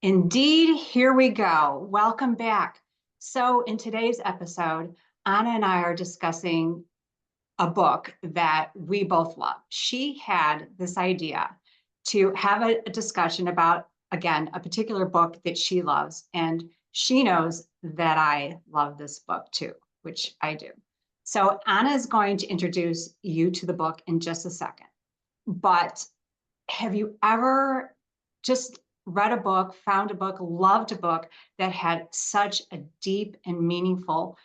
Indeed, here we go. Welcome back. So in today's episode, Anna and I are discussing a book that we both love. She had this idea to have a discussion about, again, a particular book that she loves. And she knows that I love this book too, which I do. So Anna is going to introduce you to the book in just a second. But have you ever just read a book, found a book, loved a book that had such a deep and meaningful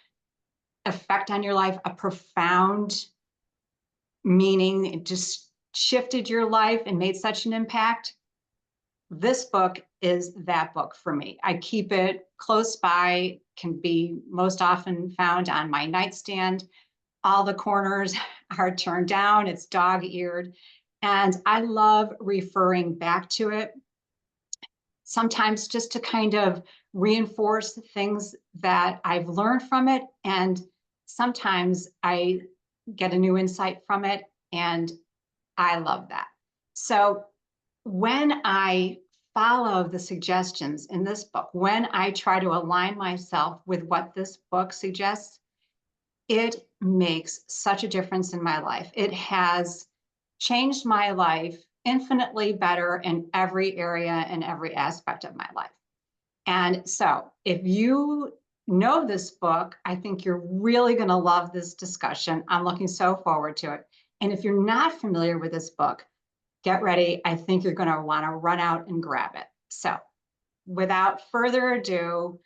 effect on your life, a profound meaning? It just shifted your life and made such an impact? This book is that book for me. I keep it close by, can be most often found on my nightstand. All the corners are turned down, it's dog-eared, and I love referring back to it, sometimes just to kind of reinforce things that I've learned from it, and sometimes I get a new insight from it, and I love that. So when I follow the suggestions in this book, when I try to align myself with what this book suggests, it makes such a difference in my life. It has changed my life infinitely better in every area and every aspect of my life. And so if you know this book, I think you're really going to love this discussion. I'm looking so forward to it. And if you're not familiar with this book, get ready. I think you're going to want to run out and grab it. So without further ado,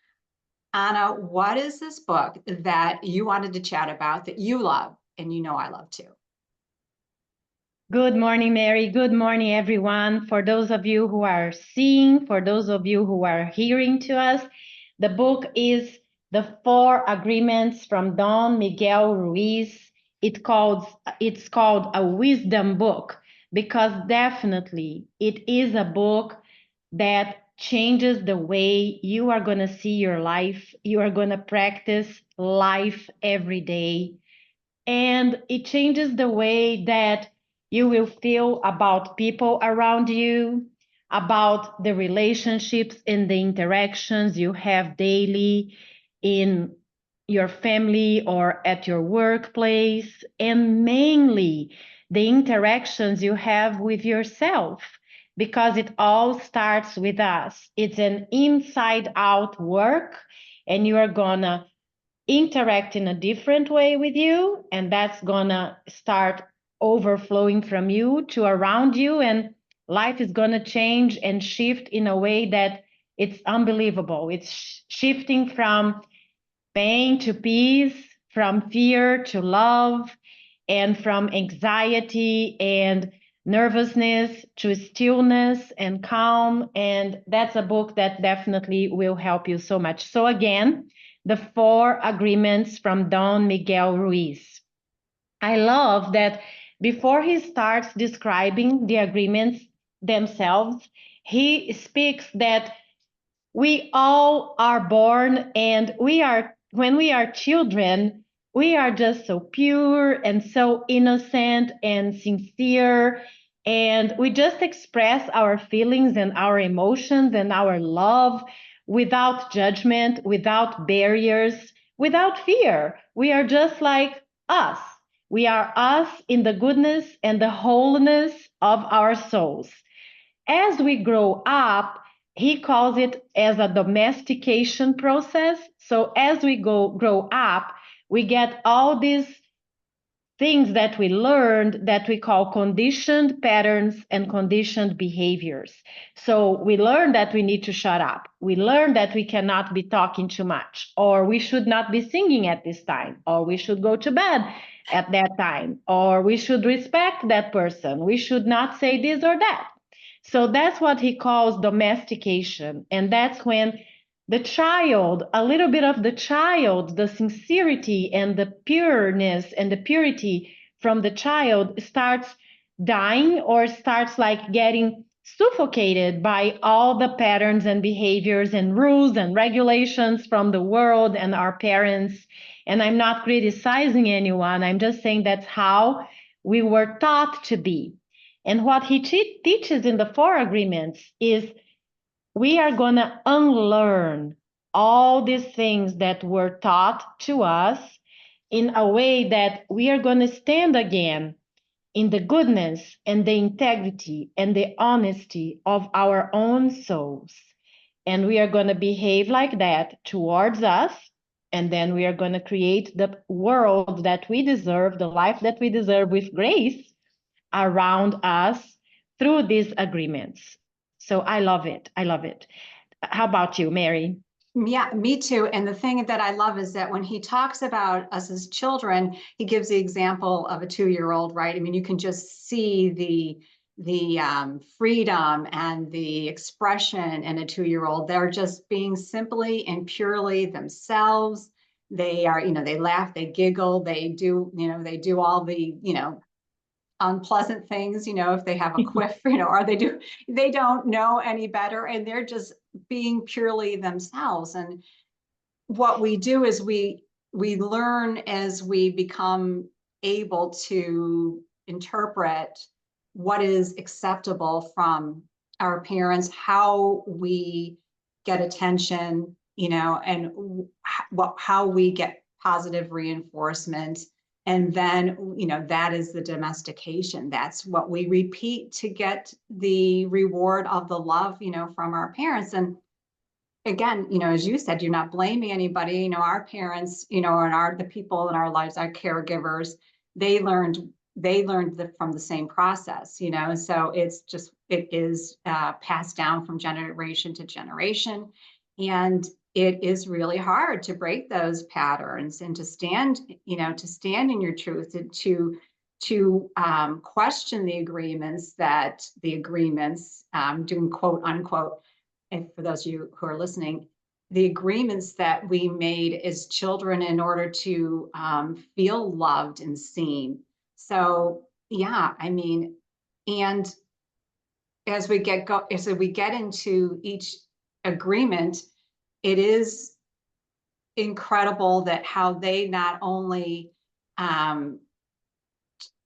Anna, what is this book that you wanted to chat about that you love and you know I love too? Good morning, Mary. Good morning, everyone. For those of you who are seeing, for those of you who are hearing to us, the book is The Four Agreements from Don Miguel Ruiz. It's called a wisdom book because definitely it is a book that changes the way you are going to see your life. You are going to practice life every day. And it changes the way that you will feel about people around you, about the relationships and the interactions you have daily in your family or at your workplace, and mainly the interactions you have with yourself, because it all starts with us. It's an inside out work, and you are gonna interact in a different way with you, and that's gonna start overflowing from you to around you, and life is gonna change and shift in a way that it's unbelievable. It's shifting from pain to peace, from fear to love, and from anxiety and nervousness to stillness and calm. And that's a book that definitely will help you so much. So again, The Four Agreements from Don Miguel Ruiz. I love that before he starts describing the agreements themselves, he speaks that we all are born, and when we are children, we are just so pure and so innocent and sincere, and we just express our feelings and our emotions and our love without judgment, without barriers, without fear. We are just like us. We are us in the goodness and the wholeness of our souls. As we grow up, he calls it as a domestication process. So as we grow up, we get all these things that we learned that we call conditioned patterns and conditioned behaviors. So we learn that we need to shut up. We learn that we cannot be talking too much, or we should not be singing at this time, or we should go to bed at that time, or we should respect that person. We should not say this or that. So that's what he calls domestication. And that's when the child, a little bit of the child, the sincerity and the pureness and the purity from the child starts dying, or starts like getting suffocated by all the patterns and behaviors and rules and regulations from the world and our parents. And I'm not criticizing anyone. I'm just saying that's how we were taught to be. And what he teaches in the Four Agreements is we are going to unlearn all these things that were taught to us in a way that we are going to stand again in the goodness and the integrity and the honesty of our own souls. And we are going to behave like that towards us. And then we are going to create the world that we deserve, the life that we deserve with grace around us through these agreements. So I love it. I love it. How about you, Mary? Yeah, me too. And the thing that I love is that when he talks about us as children, he gives the example of a 2-year-old, right? I mean, you can just see the freedom and the expression in a 2-year-old. They're just being simply and purely themselves. They are, they laugh, they giggle, they do, they do all the, unpleasant things, if they have a quiff, or they don't know any better, and they're just being purely themselves. And what we do is we learn as we become able to interpret what is acceptable from our parents, how we get attention, and how we get positive reinforcement. And then, that is the domestication. That's what we repeat to get the reward of the love, from our parents. And again, as you said, you're not blaming anybody. Our parents, and the people in our lives, our caregivers, they learned from the same process, so it is passed down from generation to generation. And it is really hard to break those patterns and to stand in your truth, and to question the agreements, doing quote unquote, and for those of you who are listening, the agreements that we made as children in order to feel loved and seen. So yeah, I mean, and as we get into each agreement, it is incredible that how they not only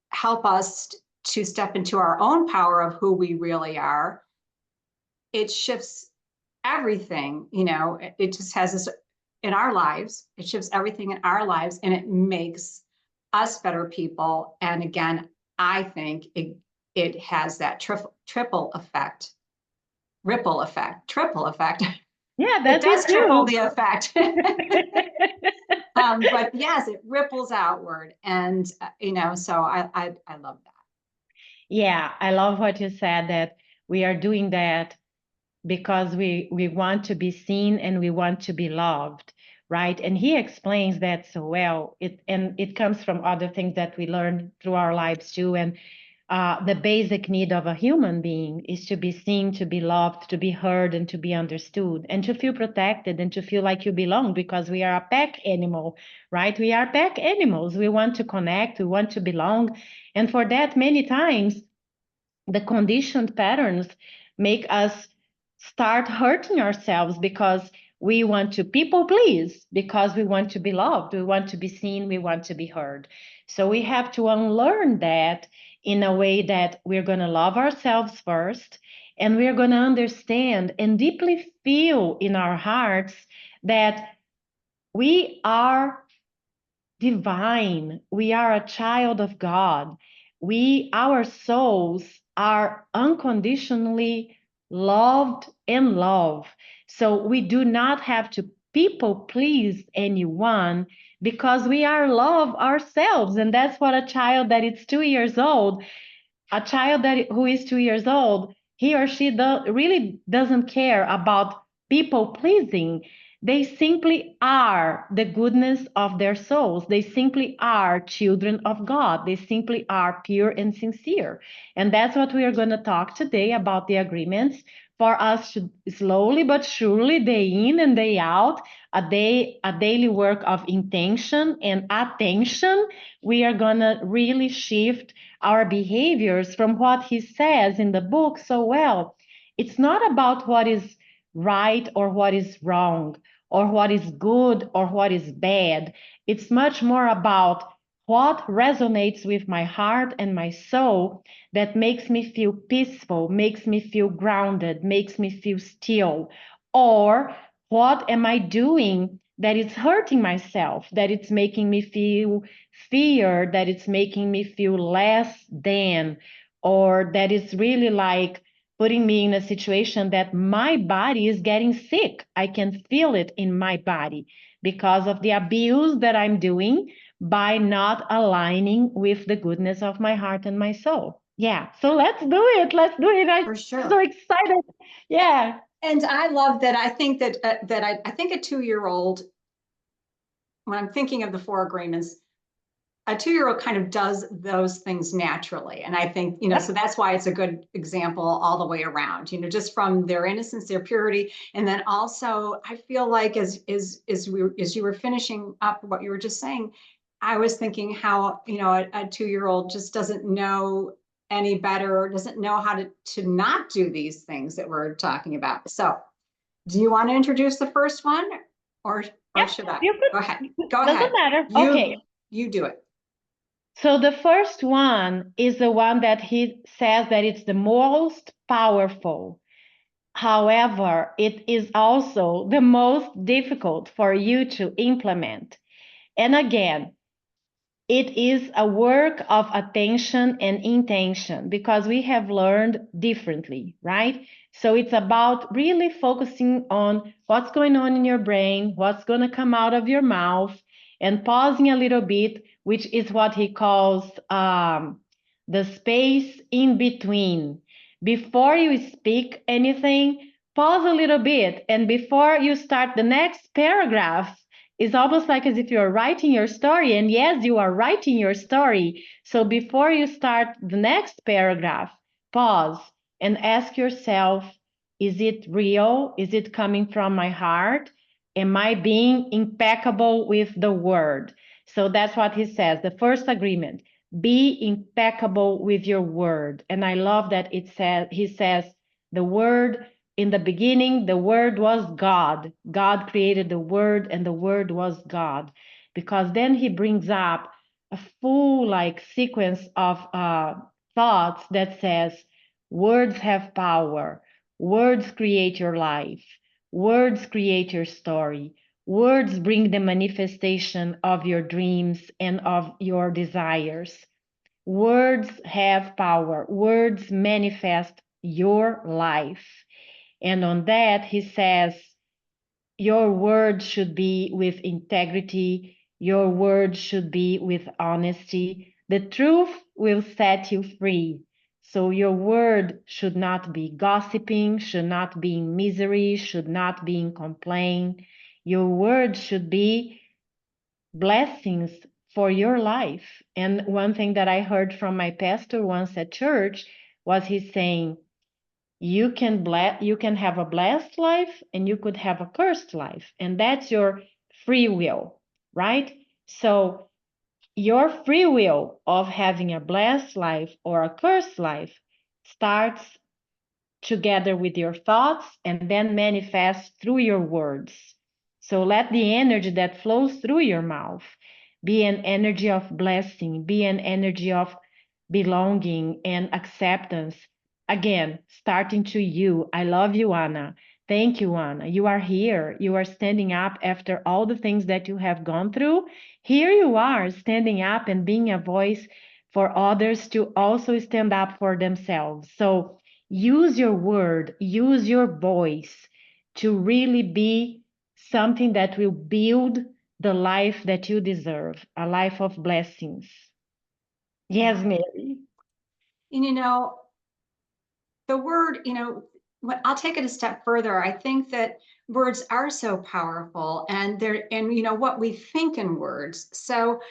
help us to step into our own power of who we really are. It shifts everything, it just has this in our lives. It shifts everything in our lives, and it makes us better people. And again, I think it has that triple effect, ripple effect, triple effect. Yeah, It that's it does triple too. the effect. But yes, it ripples outward. And, so I love that. Yeah, I love what you said, that we are doing that because we want to be seen and we want to be loved, right? And he explains that so well. It comes from other things that we learn through our lives too. And the basic need of a human being is to be seen, to be loved, to be heard, and to be understood, and to feel protected and to feel like you belong, because we are a pack animal, right? We are pack animals. We want to connect, we want to belong. And for that, many times, the conditioned patterns make us start hurting ourselves because we want to people please, because we want to be loved, we want to be seen, we want to be heard. So we have to unlearn that in a way that we're going to love ourselves first, and we're going to understand and deeply feel in our hearts that we are divine. We are a child of God. Our souls are unconditionally loved and love. So we do not have to people please anyone, because we are love ourselves. And that's what a child that is 2 years old, who is 2 years old, he or she really doesn't care about people pleasing. They simply are the goodness of their souls. They simply are children of God. They simply are pure and sincere. And that's what we are going to talk today about, the agreements, for us to slowly but surely, day in and day out, a daily work of intention and attention. We are going to really shift our behaviors from what he says in the book so well. It's not about what is right or what is wrong, or what is good or what is bad. It's much more about what resonates with my heart and my soul that makes me feel peaceful, makes me feel grounded, makes me feel still? Or what am I doing that is hurting myself, that it's making me feel fear, that it's making me feel less than, or that is really like putting me in a situation that my body is getting sick? I can feel it in my body because of the abuse that I'm doing by not aligning with the goodness of my heart and my soul. Yeah, so let's do it. Let's do it. I'm For sure. so excited. Yeah. And I love that. I think that I think a 2-year-old, when I'm thinking of the 4 agreements, a 2-year-old kind of does those things naturally. And I think, so that's why it's a good example all the way around, just from their innocence, their purity. And then also, I feel like as you were finishing up what you were just saying, I was thinking how, a 2-year-old just doesn't know any better, doesn't know how to not do these things that we're talking about. So do you want to introduce the first one, or Yep, should I? you could. Go ahead. Go Doesn't ahead. matter. You Okay. you do it. So the first one is the one that he says that it's the most powerful. However, it is also the most difficult for you to implement. And again, it is a work of attention and intention because we have learned differently, right? So it's about really focusing on what's going on in your brain, what's going to come out of your mouth, and pausing a little bit, which is what he calls the space in between. Before you speak anything, pause a little bit. And before you start the next paragraph, it's almost like as if you're writing your story. And yes, you are writing your story. So before you start the next paragraph, pause and ask yourself, is it real? Is it coming from my heart? Am I being impeccable with the word? So that's what he says. The first agreement, be impeccable with your word. And I love that he says, the word in the beginning, the word was God. God created the word, and the word was God. Because then he brings up a full sequence of thoughts that says, words have power. Words create your life. Words create your story. Words bring the manifestation of your dreams and of your desires. Words have power. Words manifest your life. And on that, he says, your word should be with integrity. Your word should be with honesty. The truth will set you free. So your word should not be gossiping, should not be in misery, should not be in complaint. Your word should be blessings for your life. And one thing that I heard from my pastor once at church was he saying, you can have a blessed life and you could have a cursed life, and that's your free will, right? So your free will of having a blessed life or a cursed life starts together with your thoughts and then manifests through your words. So let the energy that flows through your mouth be an energy of blessing, be an energy of belonging and acceptance. Again, starting to you. I love you, Anna. Thank you, Anna. You are here. You are standing up after all the things that you have gone through. Here you are standing up and being a voice for others to also stand up for themselves. So use your word, use your voice to really be something that will build the life that you deserve, a life of blessings. Yes, Mary. And the word, I'll take it a step further. I think that words are so powerful, and what we think in words. So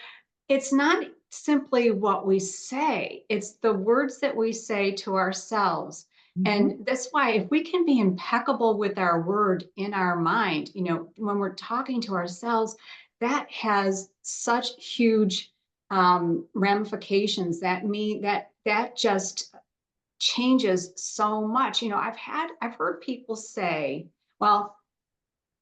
it's not simply what we say, it's the words that we say to ourselves. And that's why if we can be impeccable with our word in our mind, when we're talking to ourselves, that has such huge ramifications. That just changes so much. I've heard people say, well,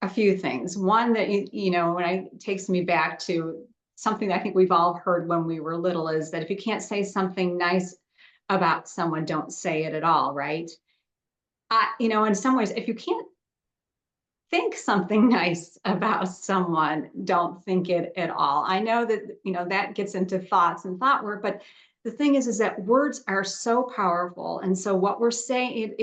a few things. One that when it takes me back to something that I think we've all heard when we were little is that if you can't say something nice about someone, don't say it at all, right? In some ways, if you can't think something nice about someone, don't think it at all. I know that, that gets into thoughts and thought work, but the thing is that words are so powerful. And so what we're saying,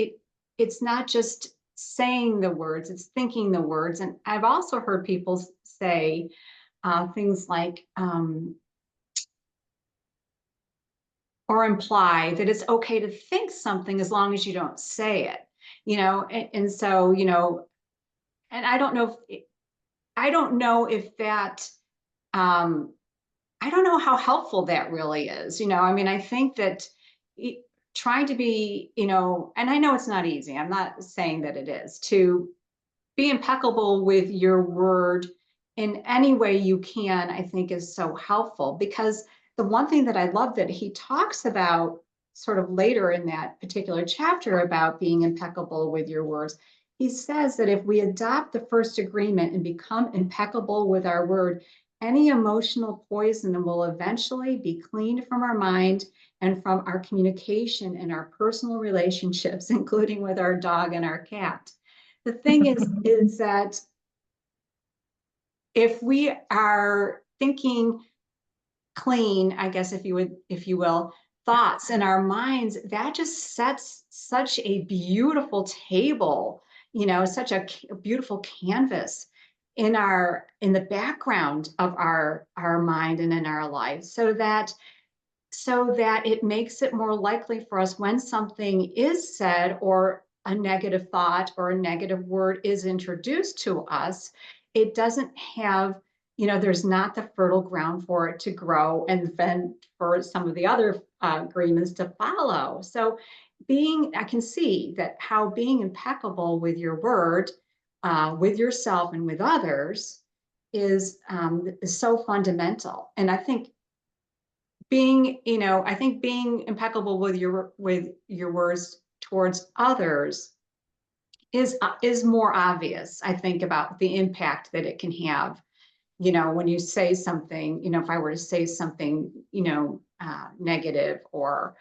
it's not just saying the words, it's thinking the words. And I've also heard people say things like, or imply that it's okay to think something as long as you don't say it, and so, and I don't know if that, I don't know how helpful that really is. I mean, I think that trying to be, and I know it's not easy. I'm not saying that it is, to be impeccable with your word in any way you can, I think is so helpful, because the one thing that I love that he talks about sort of later in that particular chapter about being impeccable with your words, he says that if we adopt the first agreement and become impeccable with our word, any emotional poison will eventually be cleaned from our mind and from our communication and our personal relationships, including with our dog and our cat. The thing is that if we are thinking clean, I guess, if you will, thoughts in our minds, that just sets such a beautiful table, such a beautiful canvas in the background of our mind and in our lives, so that it makes it more likely for us when something is said or a negative thought or a negative word is introduced to us, it doesn't have, there's not the fertile ground for it to grow and then for some of the other agreements to follow. So I can see that how being impeccable with your word, with yourself and with others is so fundamental. And I think being impeccable with your words towards others is more obvious, I think, about the impact that it can have. When you say something, if I were to say something, negative or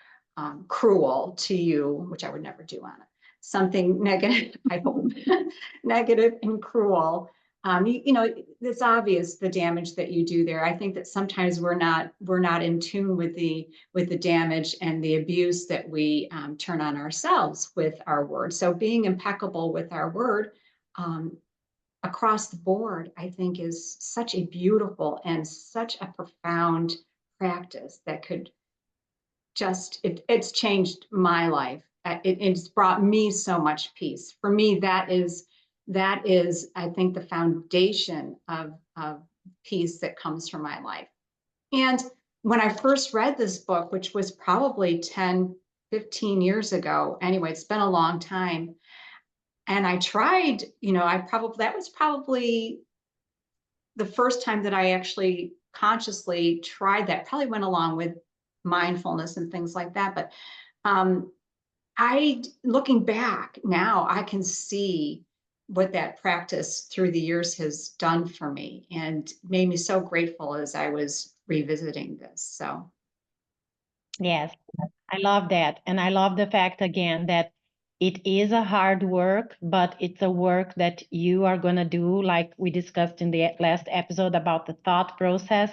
cruel to you, which I would never do, Anna, something negative, I hope, negative and cruel, it's obvious the damage that you do there. I think that sometimes we're not in tune with the damage and the abuse that we turn on ourselves with our words. So being impeccable with our word across the board, I think, is such a beautiful and such a profound practice that could it's changed my life. It's brought me so much peace. For me, that is, I think, the foundation of peace that comes from my life. And when I first read this book, which was probably 10, 15 years ago, anyway, it's been a long time. And I tried, that was probably the first time that I actually consciously tried that. Probably went along with mindfulness and things like that. But looking back now, I can see what that practice through the years has done for me and made me so grateful as I was revisiting this. So. Yes, I love that. And I love the fact, again, that it is a hard work, but it's a work that you are going to do, like we discussed in the last episode about the thought process,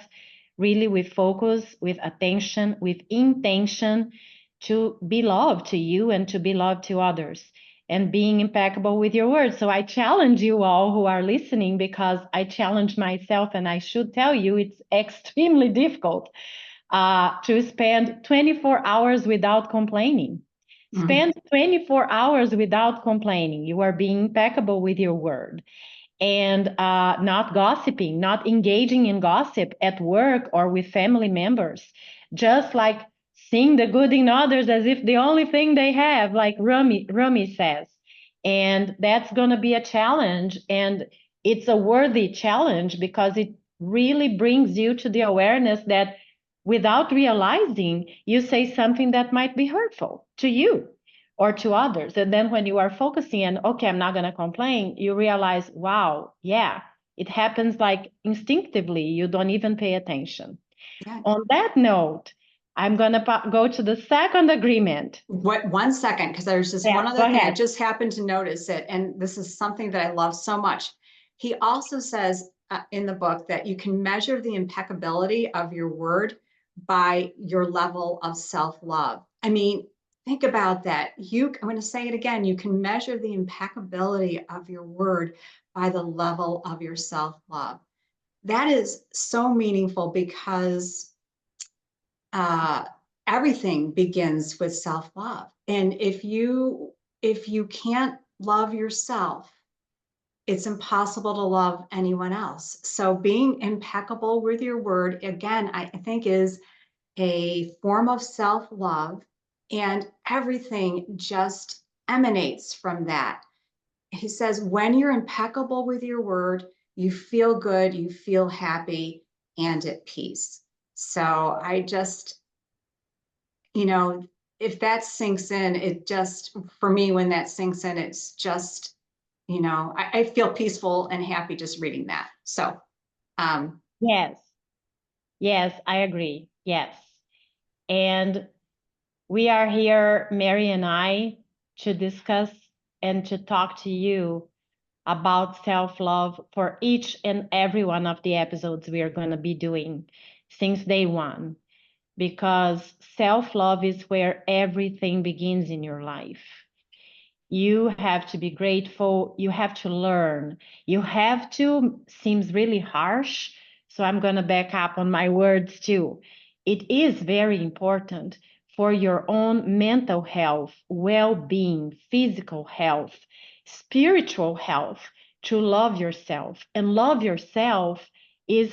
really with focus, with attention, with intention to be loved to you and to be loved to others, and being impeccable with your words. So I challenge you all who are listening, because I challenge myself, and I should tell you it's extremely difficult to spend 24 hours without complaining. Spend 24 hours without complaining. You are being impeccable with your word, and not gossiping, not engaging in gossip at work or with family members. Just like seeing the good in others as if the only thing they have, like Rumi says. And that's going to be a challenge. And it's a worthy challenge, because it really brings you to the awareness that without realizing, you say something that might be hurtful to you or to others. And then when you are focusing on, okay, I'm not going to complain, you realize, wow, yeah, It happens like instinctively. You don't even pay attention. Yeah. On that note, I'm going to go to the second agreement. What, 1 second, because there's just one Yeah, other go thing. I ahead. just happened to notice it, and this is something that I love so much. He also says in the book that you can measure the impeccability of your word by your level of self-love. I mean, think about that. I'm going to say it again. You can measure the impeccability of your word by the level of your self-love. That is so meaningful because everything begins with self-love. And if you can't love yourself, it's impossible to love anyone else. So being impeccable with your word, again, I think is a form of self-love, and everything just emanates from that. He says, when you're impeccable with your word, you feel good, you feel happy and at peace. So I just, if that sinks in, it just, for me, when that sinks in, it's just, I feel peaceful and happy just reading that. So, Yes. Yes, I agree. Yes. And we are here, Mary and I, to discuss and to talk to you about self-love for each and every one of the episodes we are going to be doing since day one, because self-love is where everything begins in your life. You have to be grateful. You have to learn. You have to, seems really harsh. So I'm going to back up on my words too. It is very important for your own mental health, well-being, physical health, spiritual health to love yourself. And love yourself is,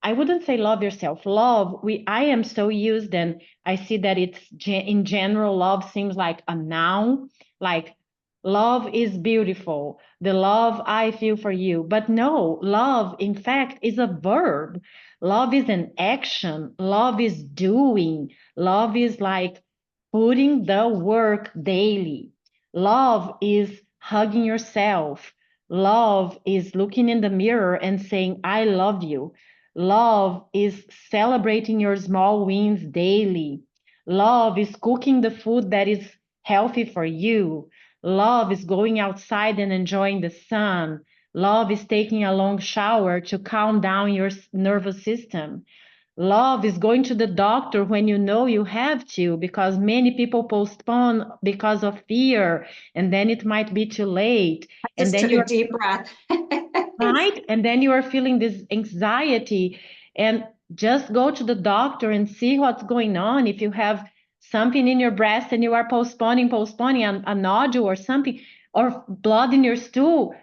I wouldn't say love yourself. Love, I am so used, and I see that it's in general, love seems like a noun, like love is beautiful, the love I feel for you. But no, love, in fact, is a verb. Love is an action. Love is doing. Love is like putting the work daily. Love is hugging yourself. Love is looking in the mirror and saying, I love you. Love is celebrating your small wins daily. Love is cooking the food that is healthy for you. Love is going outside and enjoying the sun. Love is taking a long shower to calm down your nervous system. Love is going to the doctor when you know you have to, because many people postpone because of fear, and then it might be too late. I And just then took a you're deep breath. right? And then you are feeling this anxiety, and just go to the doctor and see what's going on. If you have something in your breast and you are postponing a nodule or something, or blood in your stool,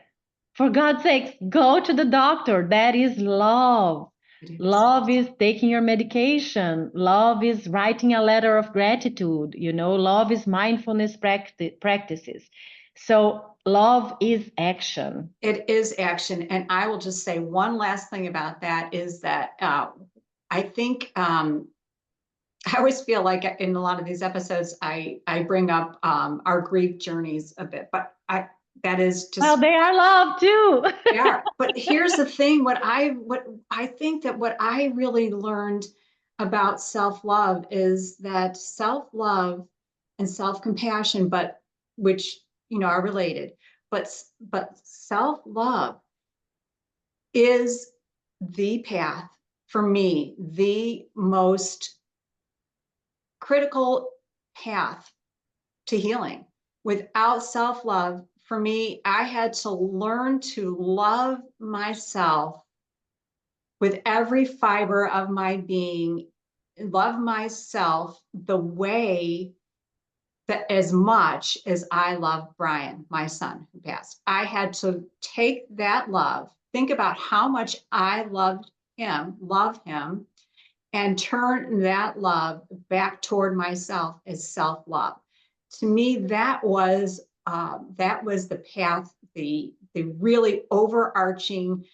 for God's sakes, go to the doctor. That is love. It is. Love is taking your medication. Love is writing a letter of gratitude. Love is mindfulness practices. So love is action. It is action. And I will just say one last thing about that is that I think I always feel like in a lot of these episodes, I bring up our grief journeys a bit, but that is Well, just, they are love too. they are. But here's the thing, what I think that what I really learned about self-love is that self-love and self-compassion, but which are related, but self-love is the path for me, the most critical path to healing. Without self-love, for me, I had to learn to love myself with every fiber of my being, love myself the way that as much as I love Brian, my son who passed. I had to take that love, think about how much I love him, and turn that love back toward myself as self-love. To me, that was the path, the really overarching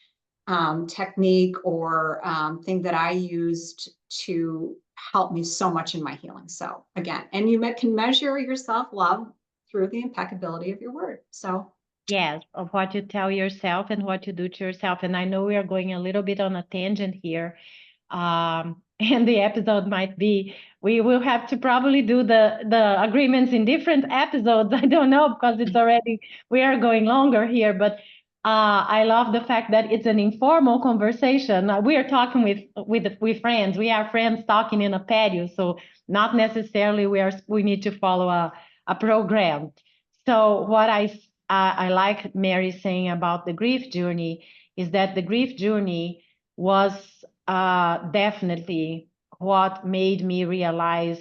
technique or thing that I used to help me so much in my healing. So again, and you can measure your self-love through the impeccability of your word. So Yes, of what you tell yourself and what you do to yourself. And I know we are going a little bit on a tangent here. And the episode might be, we will have to probably do the agreements in different episodes. I don't know, because it's already, we are going longer here, but I love the fact that it's an informal conversation. We are talking with friends. We are friends talking in a patio, so not necessarily we need to follow a program. So what I like Mary saying about the grief journey is that the grief journey was definitely what made me realize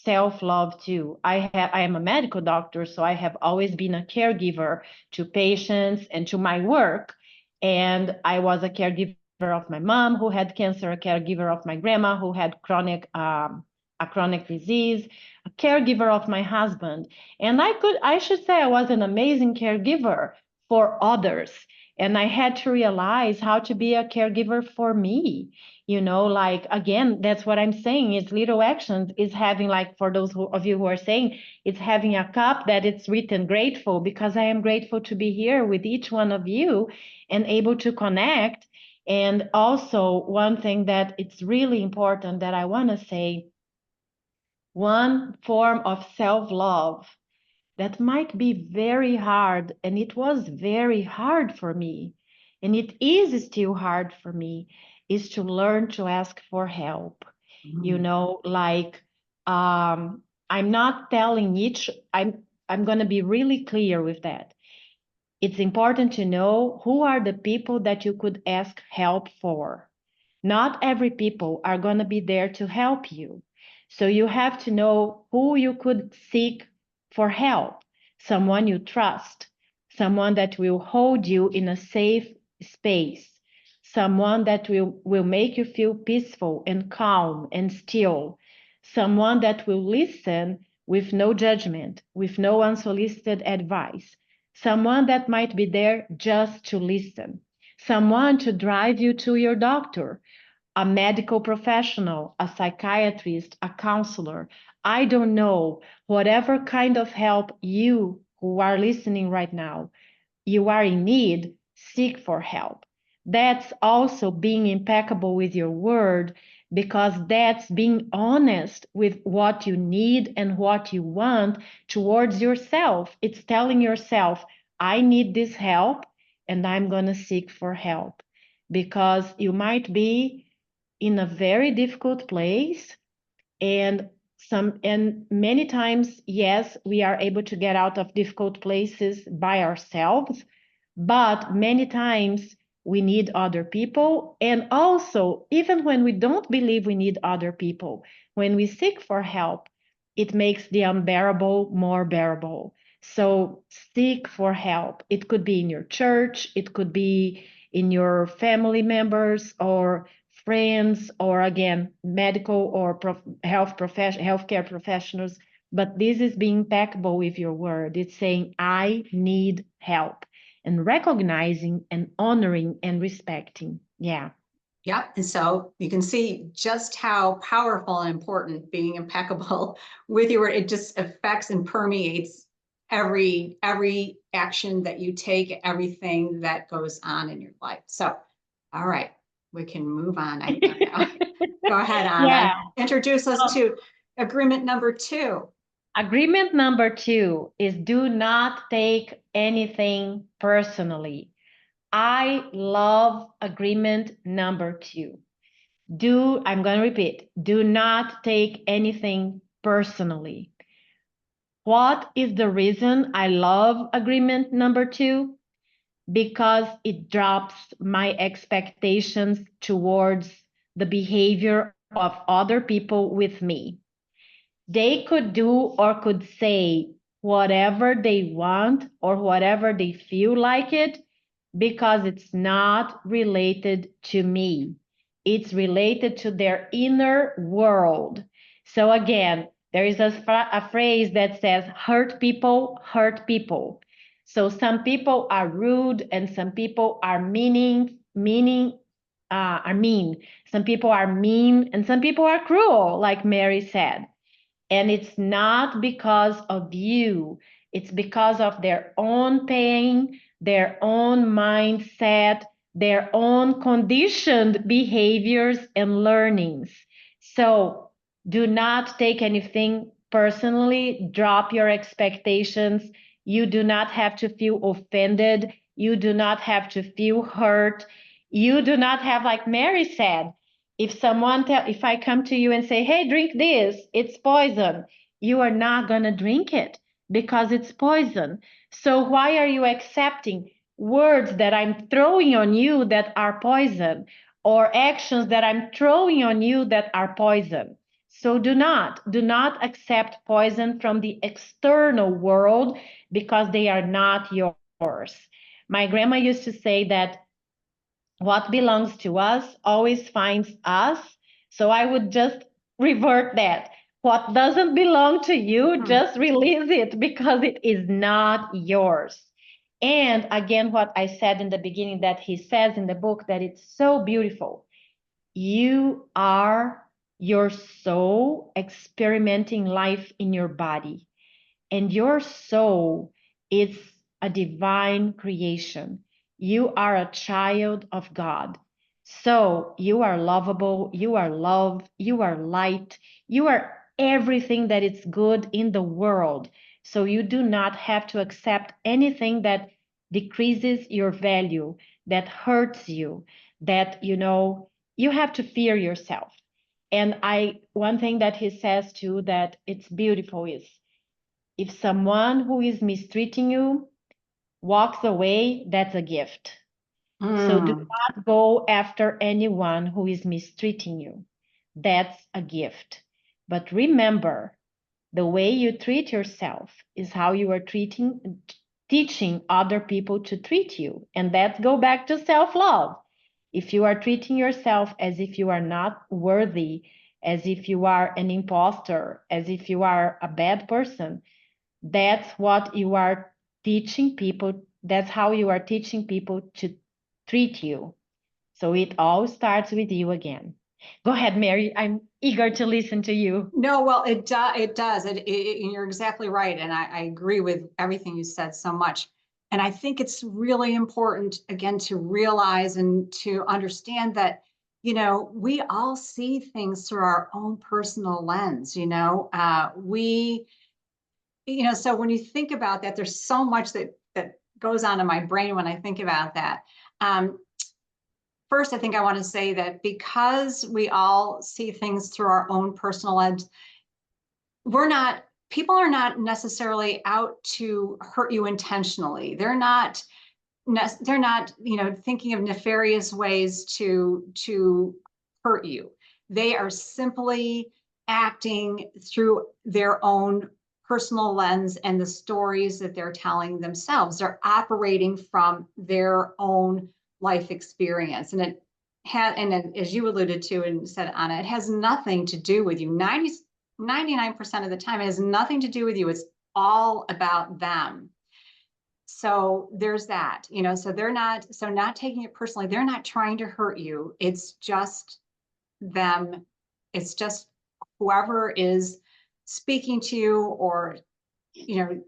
self-love too. I am a medical doctor, so I have always been a caregiver to patients and to my work. And I was a caregiver of my mom who had cancer, a caregiver of my grandma who had a chronic disease, a caregiver of my husband. And I should say I was an amazing caregiver for others. And I had to realize how to be a caregiver for me. Like, again, that's what I'm saying. It's little actions, is having, like, for those of you who are saying, it's having a cup that it's written grateful, because I am grateful to be here with each one of you and able to connect. And also, one thing that it's really important that I want to say, one form of self-love that might be very hard, and it was very hard for me, and it is still hard for me, is to learn to ask for help. Like, I'm not telling I'm going to be really clear with that. It's important to know who are the people that you could ask help for. Not every people are going to be there to help you. So you have to know who you could seek for help. Someone you trust, someone that will hold you in a safe space, someone that will make you feel peaceful and calm and still, someone that will listen with no judgment, with no unsolicited advice, someone that might be there just to listen, someone to drive you to your doctor, a medical professional, a psychiatrist, a counselor. I don't know, whatever kind of help you who are listening right now, you are in need, seek for help. That's also being impeccable with your word, because that's being honest with what you need and what you want towards yourself. It's telling yourself, I need this help and I'm going to seek for help, because you might be in a very difficult place, and many times, yes, we are able to get out of difficult places by ourselves, but many times we need other people. And also, even when we don't believe we need other people, when we seek for help, it makes the unbearable more bearable. So seek for help. It could be in your church, it could be in your family members or friends, or again, medical or healthcare professionals. But this is being impeccable with your word. It's saying, I need help, and recognizing and honoring and respecting. Yeah. Yep. And so you can see just how powerful and important being impeccable with your word. It just affects and permeates every action that you take, everything that goes on in your life. So, all right, we can move on. Go ahead, Anna. Yeah. Introduce us to agreement number 2. Agreement number 2 is, do not take anything personally. I love agreement number 2. I'm going to repeat, do not take anything personally. What is the reason I love agreement number 2? Because it drops my expectations towards the behavior of other people with me. They could do or could say whatever they want or whatever they feel like it, because it's not related to me. It's related to their inner world. So again, there is a phrase that says, hurt people hurt people. So some people are rude and some people are mean. Some people are mean and some people are cruel, like Mary said. And it's not because of you. It's because of their own pain, their own mindset, their own conditioned behaviors and learnings. So do not take anything personally. Drop your expectations. You do not have to feel offended. You do not have to feel hurt. You do not have, like Mary said, if I come to you and say, hey, drink this, it's poison, you are not going to drink it because it's poison. So why are you accepting words that I'm throwing on you that are poison, or actions that I'm throwing on you that are poison? So do not accept poison from the external world because they are not yours. My grandma used to say that what belongs to us always finds us. So I would just revert that. What doesn't belong to you, just release it because it is not yours. And again, what I said in the beginning that he says in the book that it's so beautiful. You are your soul experimenting life in your body. And your soul is a divine creation. You are a child of God. So you are lovable, you are loved, you are light, you are everything that is good in the world. So you do not have to accept anything that decreases your value, that hurts you, that, you have to fear yourself. And one thing that he says too that it's beautiful is, if someone who is mistreating you walks away, that's a gift. So do not go after anyone who is mistreating you. That's a gift. But remember, the way you treat yourself is how you are teaching other people to treat you. And let's go back to self-love. If you are treating yourself as if you are not worthy, as if you are an imposter, as if you are a bad person, that's what you are teaching people. That's how you are teaching people to treat you. So it all starts with you again. Go ahead, Mary. I'm eager to listen to you. No, well, it does. You're exactly right. And I agree with everything you said so much. And I think it's really important, again, to realize and to understand that, we all see things through our own personal lens, so when you think about that, there's so much that goes on in my brain when I think about that. First, I think I want to say that because we all see things through our own personal lens, people are not necessarily out to hurt you intentionally. They're not, thinking of nefarious ways to hurt you. They are simply acting through their own personal lens and the stories that they're telling themselves. They're operating from their own life experience. And as you alluded to and said, Anna, it has nothing to do with you. 99% of the time, it has nothing to do with you. It's all about them. So there's that, so not taking it personally. They're not trying to hurt you. It's just them. It's just whoever is speaking to you or,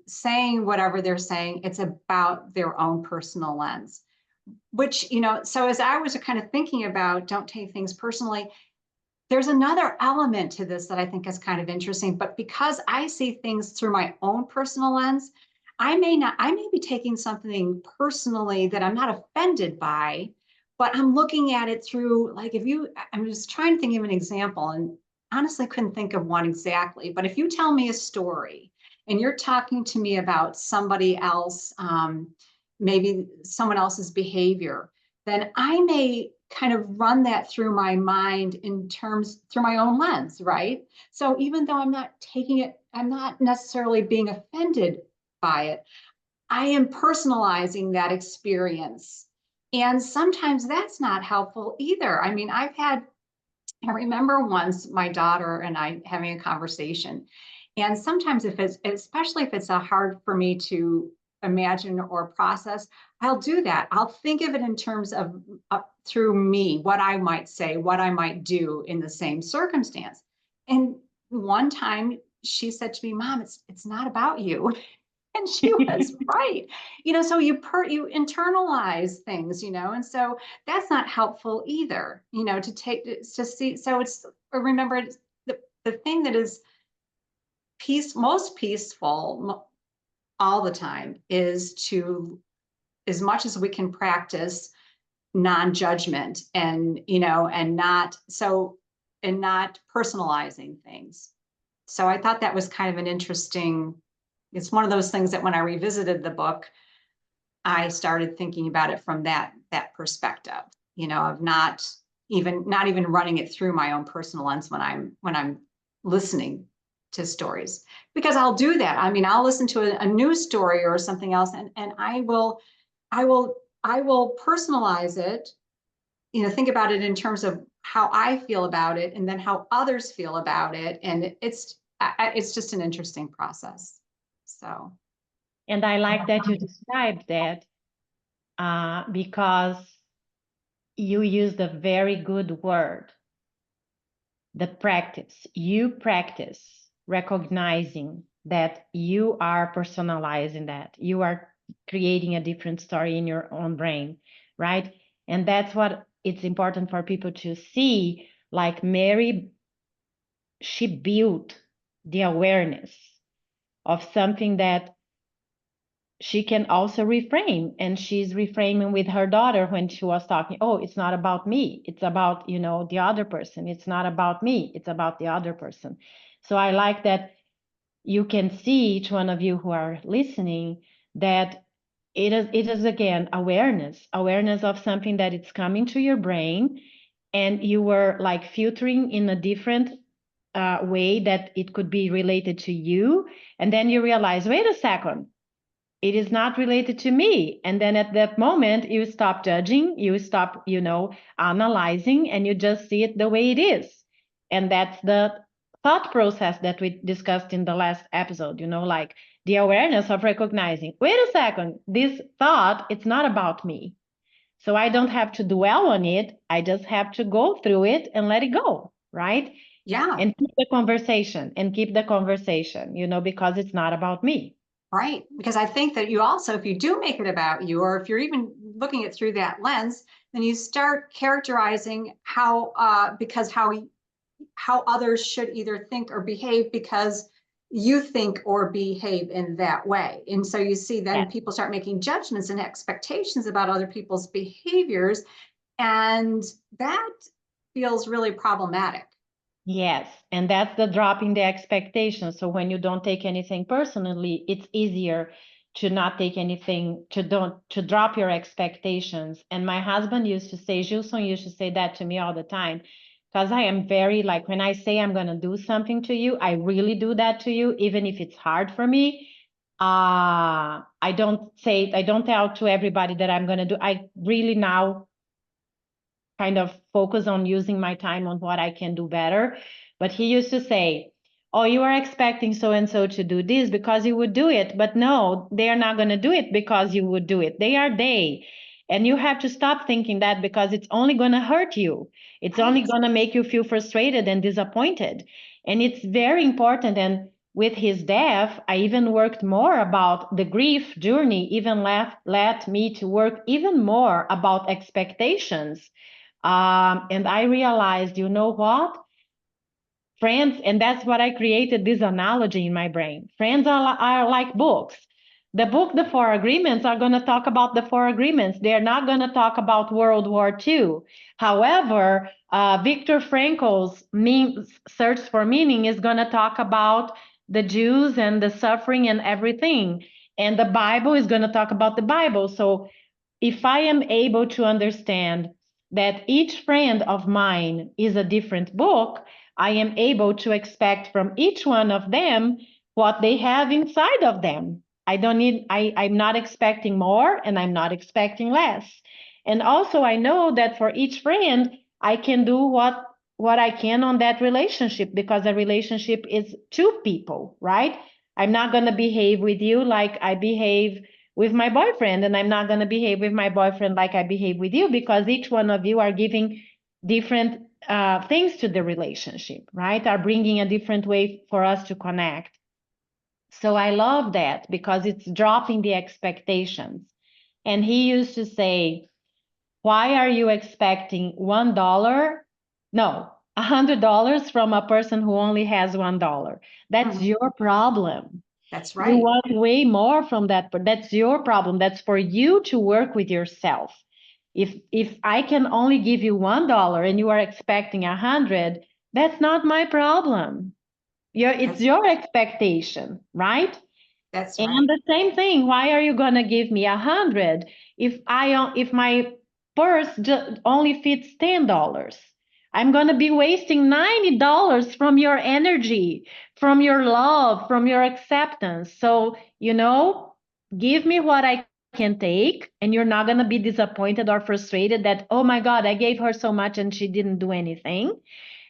saying whatever they're saying, it's about their own personal lens, which, so as I was kind of thinking about don't take things personally, there's another element to this that I think is kind of interesting, but because I see things through my own personal lens, I may be taking something personally that I'm not offended by, but I'm looking at it through, like, I'm just trying to think of an example and honestly couldn't think of one exactly, but if you tell me a story and you're talking to me about somebody else, maybe someone else's behavior, then I may kind of run that through my mind through my own lens, right? So even though I'm not taking it, I'm not necessarily being offended by it, I am personalizing that experience. And sometimes that's not helpful either. I mean, I remember once my daughter and I having a conversation, and sometimes especially if it's hard for me to imagine or process, I'll do that. I'll think of it in terms of through me, what I might say, what I might do in the same circumstance. And one time she said to me, Mom, it's not about you. And she was right. So you internalize things, and so that's not helpful either, to see. So remember, the thing that is most peaceful all the time is to, as much as we can, practice non-judgment and not personalizing things. So I thought that was kind of it's one of those things that when I revisited the book, I started thinking about it from that perspective, of not even running it through my own personal lens when I'm listening to stories, because I'll do that. I mean, I'll listen to a news story or something else, and I will personalize it, think about it in terms of how I feel about it and then how others feel about it. And it's just an interesting process. So. And I like that you described that because you used a very good word, the practice. You practice recognizing that you are personalizing that. You are creating a different story in your own brain, right? And that's what it's important for people to see. Like Mary, she built the awareness of something that she can also reframe, and she's reframing with her daughter when she was talking. Oh, it's not about me, it's about the other person. It's not about me, it's about the other person. So I like that you can see, each one of you who are listening, that it is again awareness of something that it's coming to your brain, and you were like filtering in a different way that it could be related to you, and then you realize, wait a second, it is not related to me. And then at that moment, you stop judging, you stop, analyzing, and you just see it the way it is. And that's the thought process that we discussed in the last episode, like the awareness of recognizing, wait a second, this thought, it's not about me. So I don't have to dwell on it. I just have to go through it and let it go, right? Yeah. And keep the conversation, because it's not about me. Right. Because I think that you also, if you do make it about you, or if you're even looking at through that lens, then you start characterizing how others should either think or behave because you think or behave in that way. And so you see then people start making judgments and expectations about other people's behaviors. And that feels really problematic. Yes, and that's the drop in the expectation. So when you don't take anything personally, it's easier to not take anything, to drop your expectations. And my husband used to say, Gilson used to say that to me all the time, because I am very, like, when I say I'm going to do something to you, I really do that to you, even if it's hard for me. I don't tell to everybody that I'm going to do. I really now kind of focus on using my time on what I can do better. But he used to say, oh, you are expecting so-and-so to do this because you would do it. But no, they are not going to do it because you would do it. They are they. And you have to stop thinking that, because it's only going to hurt you. It's only going to make you feel frustrated and disappointed. And it's very important. And with his death, I even worked more about the grief journey, even led me to work even more about expectations. And I realized, you know what? Friends, and that's what I created this analogy in my brain. Friends are like books. The book, The Four Agreements, are going to talk about the Four Agreements. They're not going to talk about World War II. However, Viktor Frankl's Search for Meaning is going to talk about the Jews and the suffering and everything. And the Bible is going to talk about the Bible. So if I am able to understand that each friend of mine is a different book, I am able to expect from each one of them what they have inside of them. I'm not expecting more, and I'm not expecting less. And also I know that for each friend, I can do what I can on that relationship, because a relationship is two people, right? I'm not going to behave with you like I behave with my boyfriend, and I'm not going to behave with my boyfriend like I behave with you, because each one of you are giving different things to the relationship, right? Are bringing a different way for us to connect. So I love that because it's dropping the expectations. And he used to say, why are you expecting $1? No, $100 from a person who only has $1. That's Mhm. your problem. That's You right. want way more from that, but that's your problem. That's for you to work with yourself. If I can only give you $1 and you are expecting 100, that's not my problem. It's That's your expectation, right? that's And right. the same thing, why are you gonna give me 100 if my purse only fits $10? I'm gonna be wasting $90 from your energy, from your love, from your acceptance. So, give me what I can take, and you're not gonna be disappointed or frustrated that, oh my God, I gave her so much and she didn't do anything.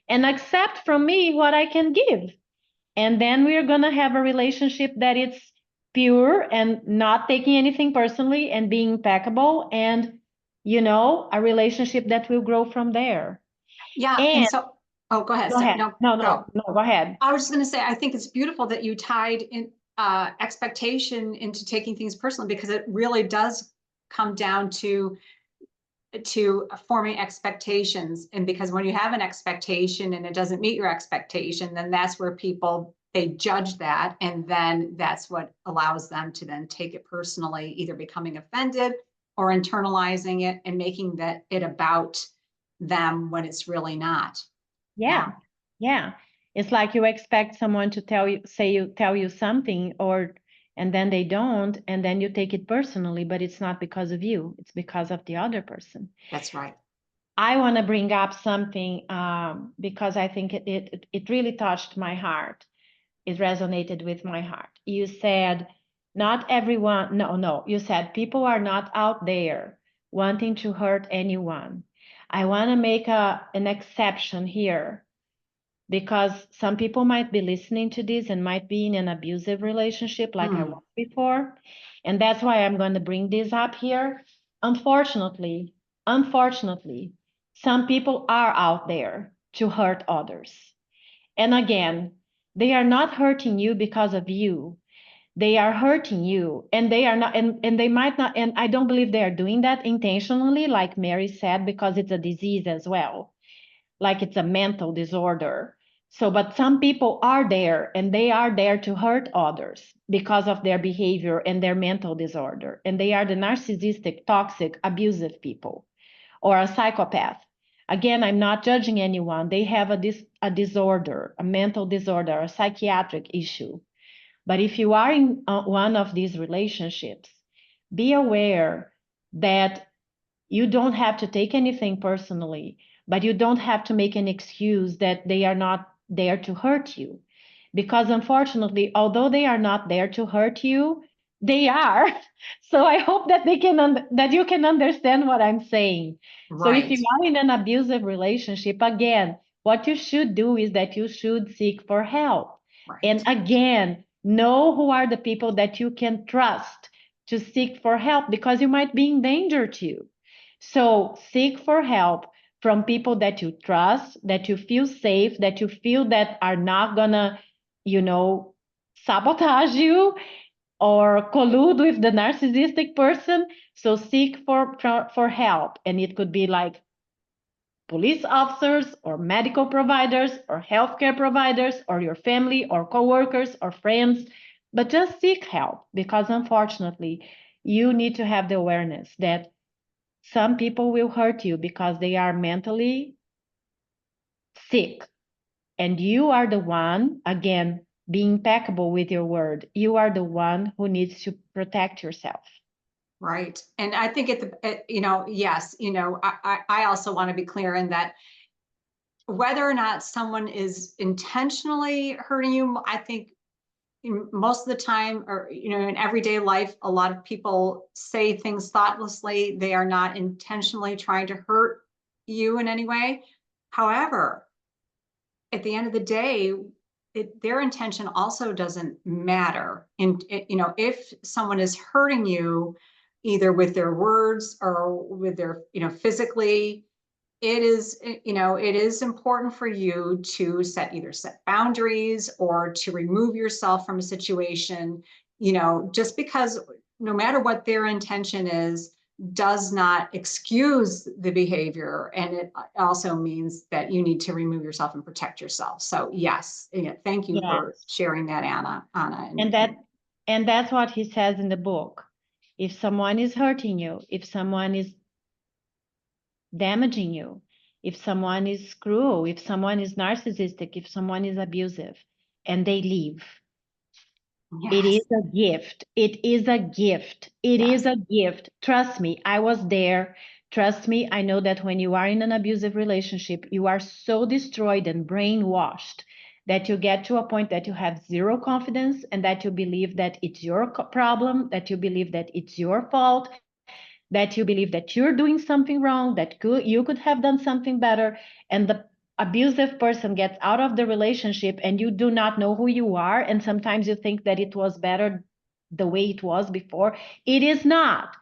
And accept from me what I can give. And then we're going to have a relationship that it's pure and not taking anything personally and being impeccable, and a relationship that will grow from there. Yeah. And And so, oh, go ahead. go So, ahead. no, No, go. no, no, go ahead. I was just going to say, I think it's beautiful that you tied in expectation into taking things personally, because it really does come down to forming expectations. And because when you have an expectation and it doesn't meet your expectation, then that's where they judge that. And then that's what allows them to then take it personally, either becoming offended or internalizing it and making it about them when it's really not. Yeah, Yeah. Yeah. It's like you expect someone to tell you something, and then they don't, and then you take it personally, but it's not because of you, it's because of the other person. that's right. I want to bring up something because I think it really touched my heart. It resonated with my heart. You said, not everyone, no, you said people are not out there wanting to hurt anyone. I want to make an exception here because some people might be listening to this and might be in an abusive relationship like I Mm, was before. And that's why I'm going to bring this up here. Unfortunately, some people are out there to hurt others. And again, they are not hurting you because of you. They are hurting you, and they are not, and they might not, and I don't believe they are doing that intentionally, like Mary said, because it's a disease as well, like it's a mental disorder. So, but some people are there and they are there to hurt others because of their behavior and their mental disorder. And they are the narcissistic, toxic, abusive people or a psychopath. Again, I'm not judging anyone. They have a disorder, a mental disorder, a psychiatric issue. But if you are in one of these relationships, be aware that you don't have to take anything personally, but you don't have to make an excuse that they are not there to hurt you. Because unfortunately, although they are not there to hurt you, they are. So I hope that that you can understand what I'm saying. So if right, you are in an abusive relationship, again, what you should do is that you should seek for help. And right, again, know who are the people that you can trust to seek for help because you might be in danger too. So seek for help from people that you trust, that you feel safe, that you feel that are not gonna, you know, sabotage you or collude with the narcissistic person. So seek for help. And it could be like police officers or medical providers or healthcare providers or your family or coworkers or friends, but just seek help because unfortunately you need to have the awareness that some people will hurt you because they are mentally sick. And you are the one, again, be impeccable with your word. You are the one who needs to protect yourself. right. And I think yes, I also want to be clear in that whether or not someone is intentionally hurting you, I think most of the time, or in everyday life, a lot of people say things thoughtlessly. They are not intentionally trying to hurt you in any way. However, at the end of the day, their intention also doesn't matter. And if someone is hurting you, either with their words or with their, physically, it is, it is important for you to either set boundaries or to remove yourself from a situation, just because no matter what their intention is, does not excuse the behavior. And it also means that you need to remove yourself and protect yourself. So yes, thank you for Yes. sharing that, Anna. And that's what he says in the book. If someone is hurting you, if someone is damaging you, if someone is cruel, if someone is narcissistic, if someone is abusive, and they leave, it Yes, is a gift. It is a gift. It is yes, a gift. Trust me, I was there. Trust me, I know that when you are in an abusive relationship, you are so destroyed and brainwashed that you get to a point that you have zero confidence and that you believe that it's your problem, that you believe that it's your fault, that you believe that you're doing something wrong, that you could have done something better, and the abusive person gets out of the relationship and you do not know who you are, and sometimes you think that it was better the way it was before. It is not.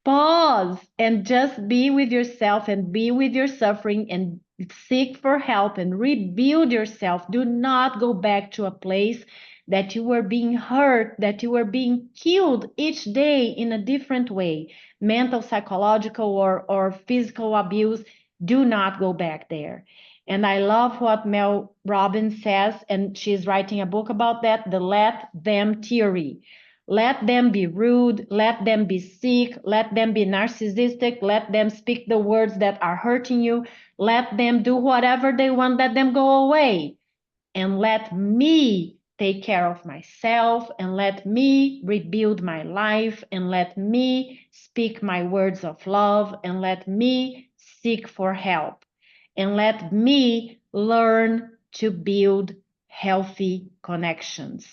Pause and just be with yourself and be with your suffering and seek for help and rebuild yourself. Do not go back to a place that you were being hurt, that you were being killed each day in a different way, mental, psychological, or physical abuse. Do not go back there. And I love what Mel Robbins says, and she's writing a book about that, the let them theory. Let them be rude, let them be sick, let them be narcissistic, let them speak the words that are hurting you, let them do whatever they want, let them go away. And let me take care of myself, and let me rebuild my life, and let me speak my words of love, and let me seek for help, and let me learn to build healthy connections.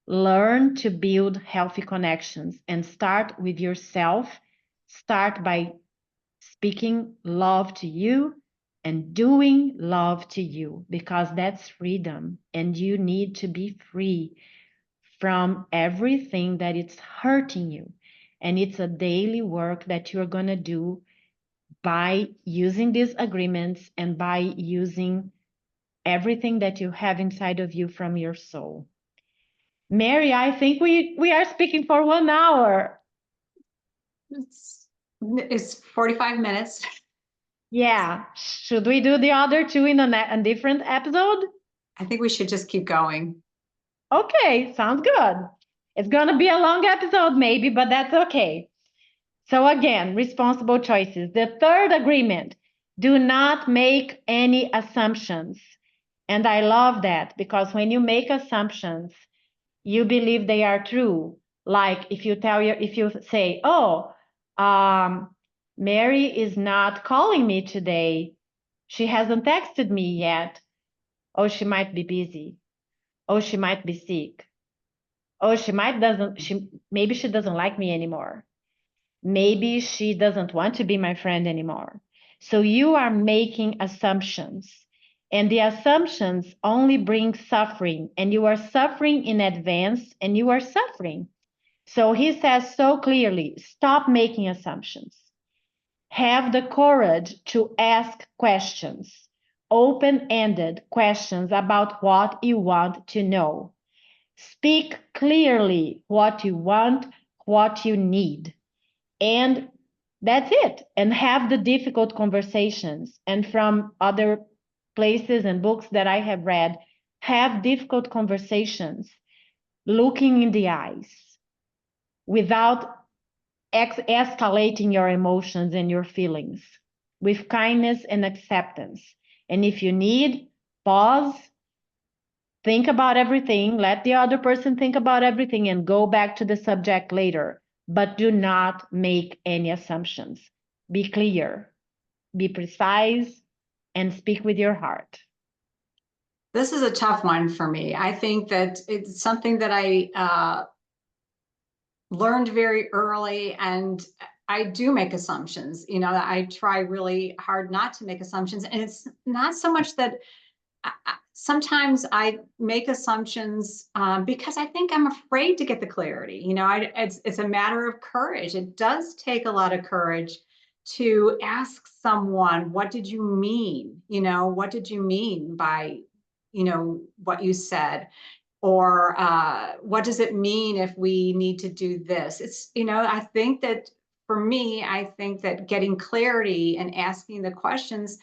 Learn to build healthy connections and start with yourself. Start by speaking love to you and doing love to you, because that's freedom, and you need to be free from everything that is hurting you. And it's a daily work that you're going to do by using these agreements and by using everything that you have inside of you from your soul. Mary, I think we are speaking for 1 hour. it's 45 minutes. Yeah. Should we do the other two in a different episode? I think we should just keep going. Okay, sounds good. It's going to be a long episode, maybe, but that's okay. So, again, responsible choices. The third agreement, do not make any assumptions. And I love that, because when you make assumptions, you believe they are true. Like if you say, oh, Mary is not calling me today. She hasn't texted me yet. Oh, she might be busy. Oh, she might be sick. Oh, maybe she doesn't like me anymore. Maybe she doesn't want to be my friend anymore. So you are making assumptions, and the assumptions only bring suffering, and you are suffering in advance, and you are suffering. So he says so clearly, stop making assumptions. Have the courage to ask questions, open-ended questions about what you want to know. Speak clearly what you want, what you need. And that's it. And have the difficult conversations. And from other places and books that I have read, have difficult conversations, looking in the eyes without escalating your emotions and your feelings, with kindness and acceptance. And if you need, pause, think about everything, let the other person think about everything, and go back to the subject later. But do not make any assumptions. Be clear, be precise, and speak with your heart. This is a tough one for me. I think that it's something that I learned very early, and I do make assumptions. I try really hard not to make assumptions, and it's not so much that sometimes I make assumptions because I think I'm afraid to get the clarity. It's a matter of courage. It does take a lot of courage to ask someone, what did you mean? What did you mean by, what you said? Or what does it mean if we need to do this? I think that for me, I think that getting clarity and asking the questions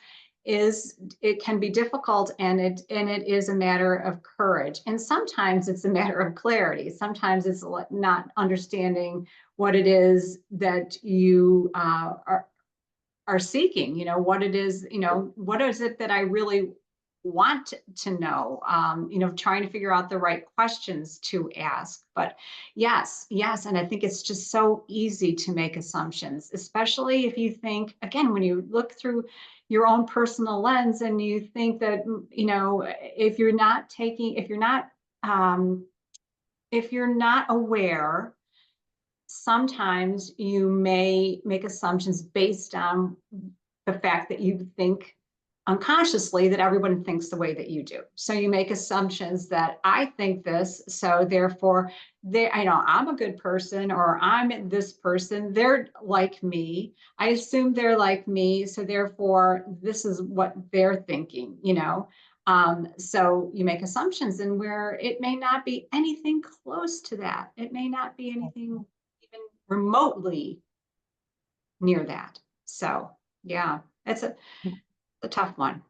it can be difficult, and it is a matter of courage. And sometimes it's a matter of clarity. Sometimes it's not understanding what it is that you are seeking, what it is, what is it that I really want to know, trying to figure out the right questions to ask. But yes, and I think it's just so easy to make assumptions, especially if you think, again, when you look through your own personal lens and you think that, if you're not aware, sometimes you may make assumptions based on the fact that you think unconsciously that everyone thinks the way that you do. So you make assumptions that I think this, so therefore I'm a good person, or I'm this person, they're like me. I assume they're like me, so therefore this is what they're thinking, so you make assumptions, and where it may not be anything close to that. It may not be anything even remotely near that. So yeah, it's a tough one.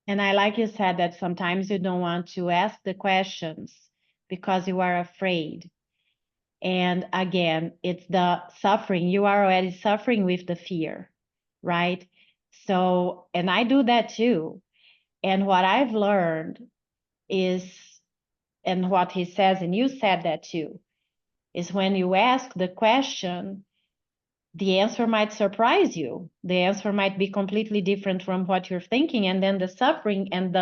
And I like you said that sometimes you don't want to ask the questions because you are afraid. And again, it's the suffering. You are already suffering with the fear, right? So, and I do that too. And what I've learned is, and what he says, and you said that too, is when you ask the question, the answer might surprise you. The answer might be completely different from what you're thinking, and then the suffering and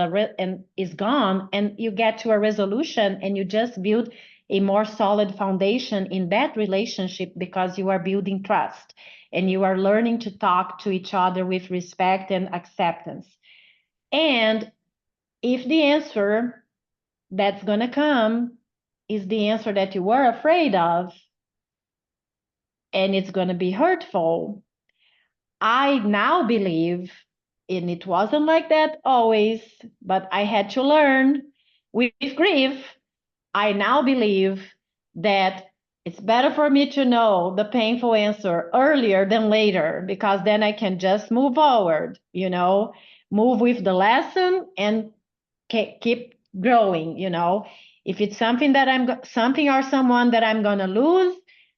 is gone, and you get to a resolution, and you just build a more solid foundation in that relationship because you are building trust and you are learning to talk to each other with respect and acceptance. And if the answer that's going to come is the answer that you were afraid of, and it's going to be hurtful, I now believe, and it wasn't like that always, but I had to learn with grief. I now believe that it's better for me to know the painful answer earlier than later, because then I can just move forward, move with the lesson and keep growing. If it's something that something or someone that I'm going to lose,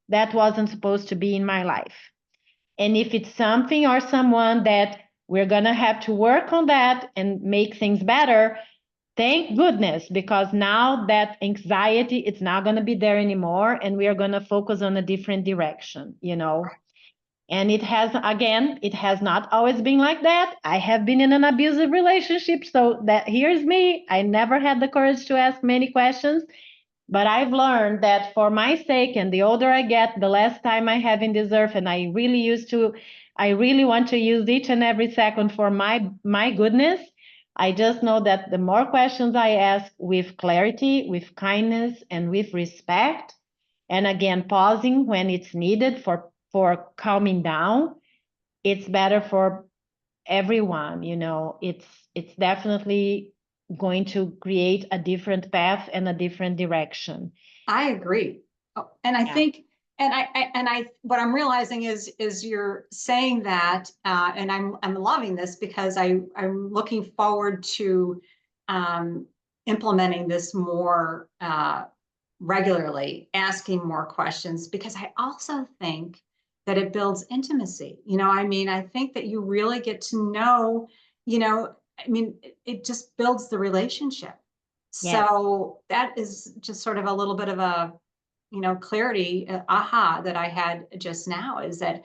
that wasn't supposed to be in my life. And if it's something or someone that we're going to have to work on that and make things better, thank goodness, because now that anxiety, it's not going to be there anymore, and we are going to focus on a different direction, And it has not always been like that. I have been in an abusive relationship, so that here's me. I never had the courage to ask many questions. But I've learned that for my sake, and the older I get, the less time I have in this earth, and I really want to use each and every second for my goodness. I just know that the more questions I ask with clarity, with kindness, and with respect, and again, pausing when it's needed for calming down, it's better for everyone. It's definitely going to create a different path and a different direction. I agree. Oh, and I Yeah. think, what I'm realizing is you're saying that, and I'm loving this, because I'm looking forward to implementing this more regularly, asking more questions, because I also think that it builds intimacy. I think that you really get to know, it just builds the relationship. Yes. So that is just sort of a little bit of a, clarity, aha, that I had just now, is that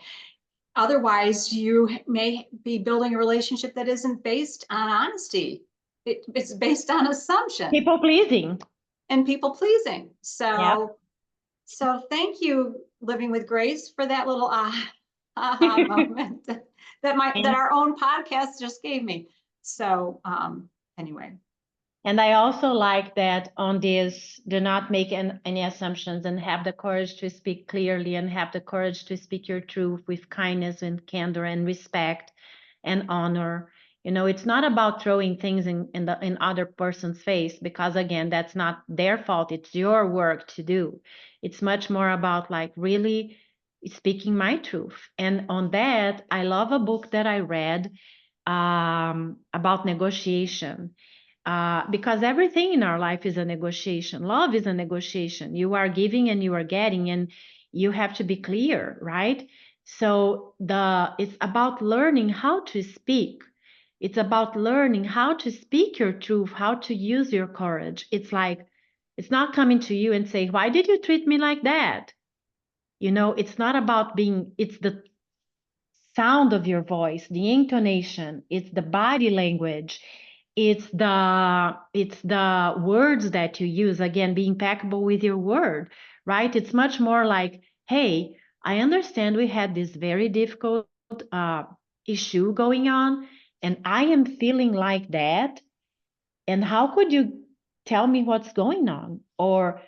otherwise you may be building a relationship that isn't based on honesty. It's based on assumption People pleasing. and people pleasing. Yep. So thank you, Living with Grace, for that little aha moment that our own podcast just gave me. So anyway. And I also like that on this, do not make any assumptions and have the courage to speak clearly and have the courage to speak your truth with kindness and candor and respect and honor. You know, it's not about throwing things in other person's face, because again, that's not their fault. It's your work to do. It's much more about like really speaking my truth. And on that, I love a book that I read about negotiation. Because everything in our life is a negotiation. Love is a negotiation. You are giving and you are getting, and you have to be clear, right? So it's about learning how to speak. It's about learning how to speak your truth, how to use your courage. It's like, it's not coming to you and say, why did you treat me like that? You know, it's not about being, it's the sound of your voice, the intonation, it's the body language, it's the words that you use. Again, be impeccable with your word, right? It's much more like, hey, I understand we had this very difficult issue going on, and I am feeling like that. And how could you tell me what's going on? Or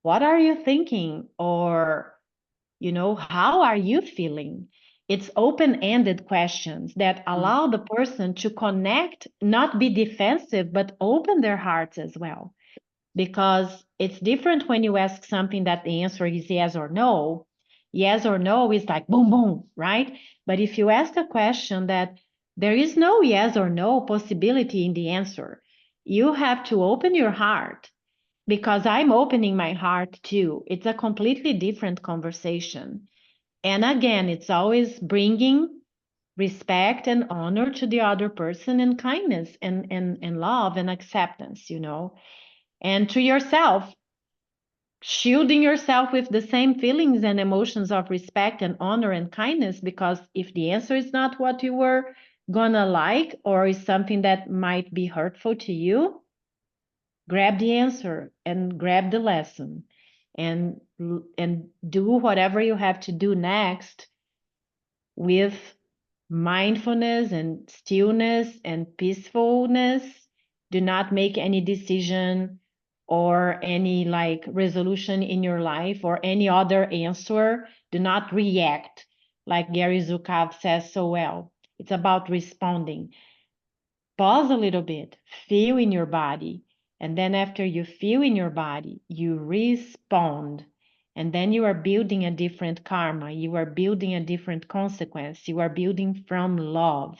what are you thinking? Or how are you feeling? It's open-ended questions that allow the person to connect, not be defensive, but open their hearts as well. Because it's different when you ask something that the answer is yes or no. Yes or no is like boom, boom, right? But if you ask a question that there is no yes or no possibility in the answer, you have to open your heart, because I'm opening my heart too. It's a completely different conversation. And again, it's always bringing respect and honor to the other person, and kindness and love and acceptance, and to yourself, shielding yourself with the same feelings and emotions of respect and honor and kindness. Because if the answer is not what you were gonna like, or is something that might be hurtful to you, grab the answer and grab the lesson, and do whatever you have to do next with mindfulness and stillness and peacefulness. Do not make any decision or any like resolution in your life or any other answer. Do not react, like Gary Zukav says so well. It's about responding. Pause a little bit, feel in your body, and then after you feel in your body, you respond. And then you are building a different karma, you are building a different consequence, you are building from love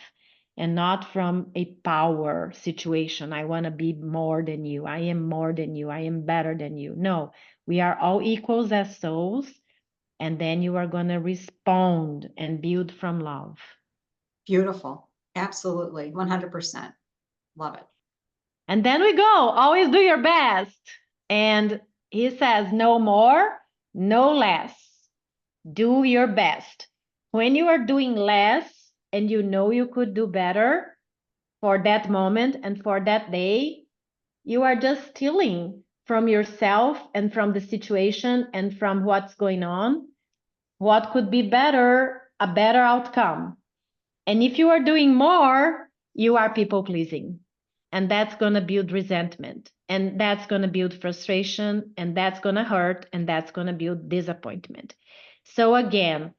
and not from a power situation. I want to be more than you, I am more than you, I am better than you. No, we are all equals as souls, and then you are going to respond and build from love. Beautiful. Absolutely. 100%. Love it. And then we go, always do your best. And he says, no more, no less. Do your best. When you are doing less and you know you could do better for that moment and for that day, you are just stealing from yourself and from the situation and from what's going on. What could be better, a better outcome. And if you are doing more, you are people pleasing. And that's going to build resentment. And that's going to build frustration. And that's going to hurt. And that's going to build disappointment. So again,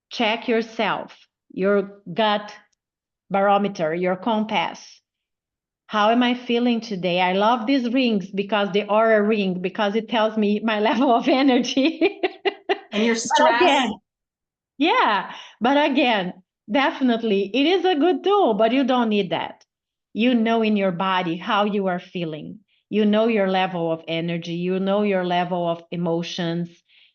check yourself, your gut barometer, your compass. How am I feeling today? I love these rings, because the aura ring, because it tells me my level of energy. And your stress. Yeah, but again, definitely, it is a good tool, but you don't need that. You know in your body how you are feeling. You know your level of energy. You know your level of emotions.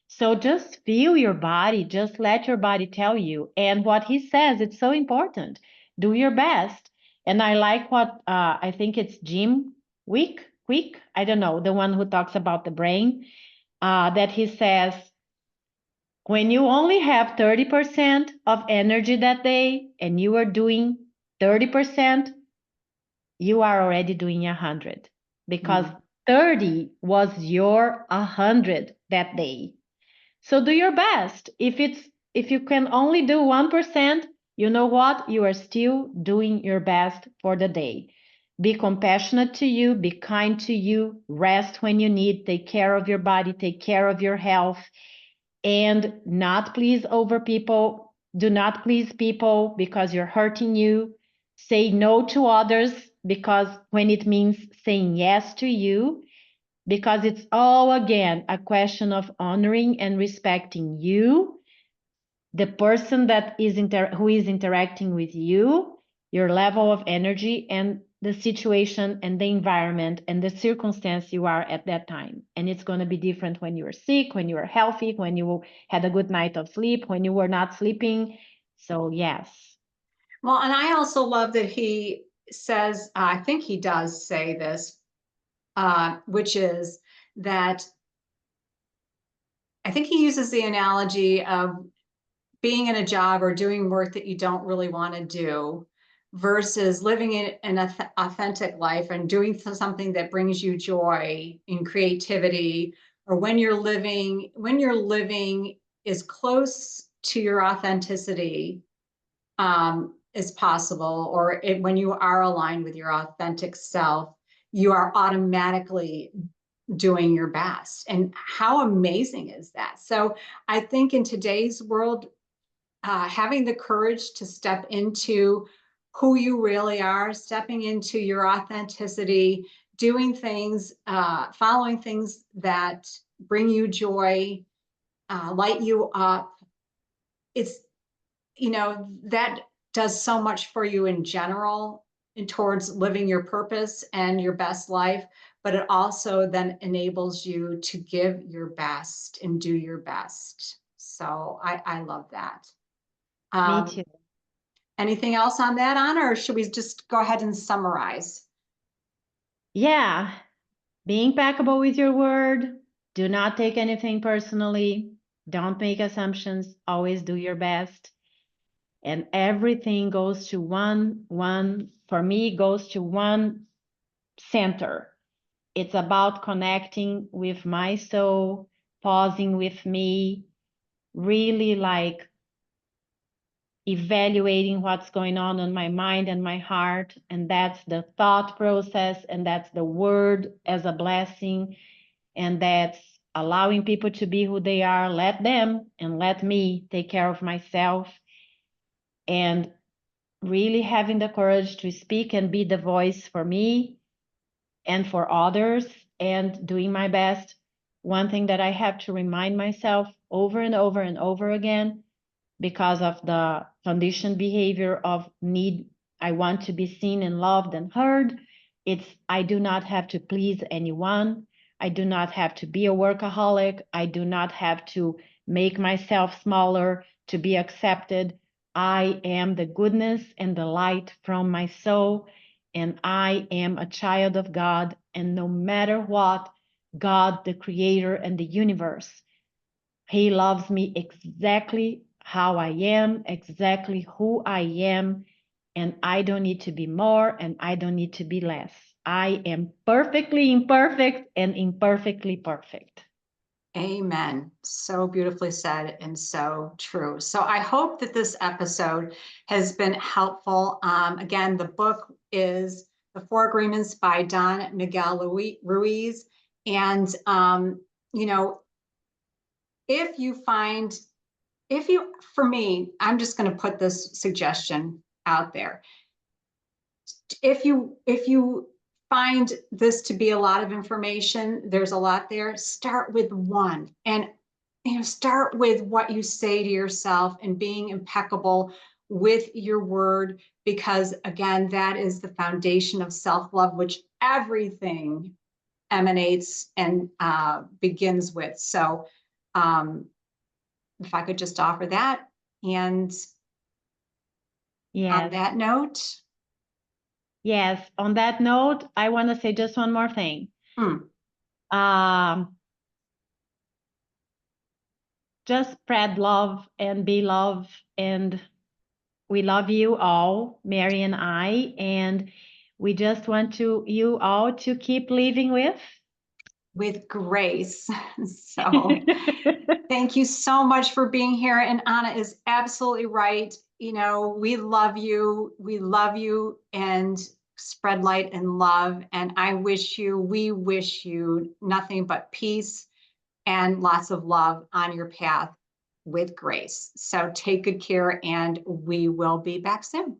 So just feel your body. Just let your body tell you. And what he says, it's so important. Do your best. And I like what I think it's Jim Quick, I don't know, the one who talks about the brain, that he says, when you only have 30% of energy that day and you are doing 30%, you are already doing 100, because 30 was your 100 that day. So do your best. If you can only do 1%, you know what? You are still doing your best for the day. Be compassionate to you, be kind to you, rest when you need, take care of your body, take care of your health, and not please over people. Do not please people because you're hurting you. Say no to others because when it means saying yes to you, because it's all again a question of honoring and respecting you, the person that is who is interacting with you, your level of energy, and the situation and the environment and the circumstance you are at that time. And it's going to be different when you're sick, when you are healthy, when you had a good night of sleep, when you were not sleeping. So yes. Well, and I also love that he says, I think he does say this, which is that I think he uses the analogy of being in a job or doing work that you don't really want to do versus living in an authentic life and doing something that brings you joy and creativity, or when you're living as close to your authenticity as possible, or when you are aligned with your authentic self, you are automatically doing your best. And how amazing is that? So I think in today's world, having the courage to step into who you really are, stepping into your authenticity, doing things, following things that bring you joy, light you up. It's, that does so much for you in general and towards living your purpose and your best life, but it also then enables you to give your best and do your best. So I love that. Me too. Anything else on that, Anna, or should we just go ahead and summarize? Yeah. Be impeccable with your word. Do not take anything personally. Don't make assumptions. Always do your best. And everything goes to for me, goes to one center. It's about connecting with my soul, pausing with me, really like evaluating what's going on in my mind and my heart. And that's the thought process, and that's the word as a blessing, and that's allowing people to be who they are. Let them and let me take care of myself, and really having the courage to speak and be the voice for me and for others, and doing my best. One thing that I have to remind myself over and over and over again, because of the conditioned behavior of need, I want to be seen and loved and heard. It's, I do not have to please anyone. I do not have to be a workaholic. I do not have to make myself smaller to be accepted. I am the goodness and the light from my soul, and I am a child of God. And no matter what, God, the creator and the universe, he loves me exactly how I am, exactly who I am, and I don't need to be more and I don't need to be less. I am perfectly imperfect and imperfectly perfect. Amen. So beautifully said and so true. So I hope that this episode has been helpful. Again, the book is The Four Agreements by Don Miguel Ruiz. And, you know, if you find, for me, I'm just going to put this suggestion out there. If you find this to be a lot of information, there's a lot there, start with one. And start with what you say to yourself and being impeccable with your word, because again, that is the foundation of self-love, which everything emanates and begins with. So if I could just offer that. And on Yes. that note, Yes. On that note, I want to say just one more thing. Just spread love and be love. And we love you all, Mary and I, and we just want you all to keep living with grace. So thank you so much for being here. And Anna is absolutely right. We love you. We love you. And spread light and love. And we wish you nothing but peace and lots of love on your path with grace. So take good care, and we will be back soon.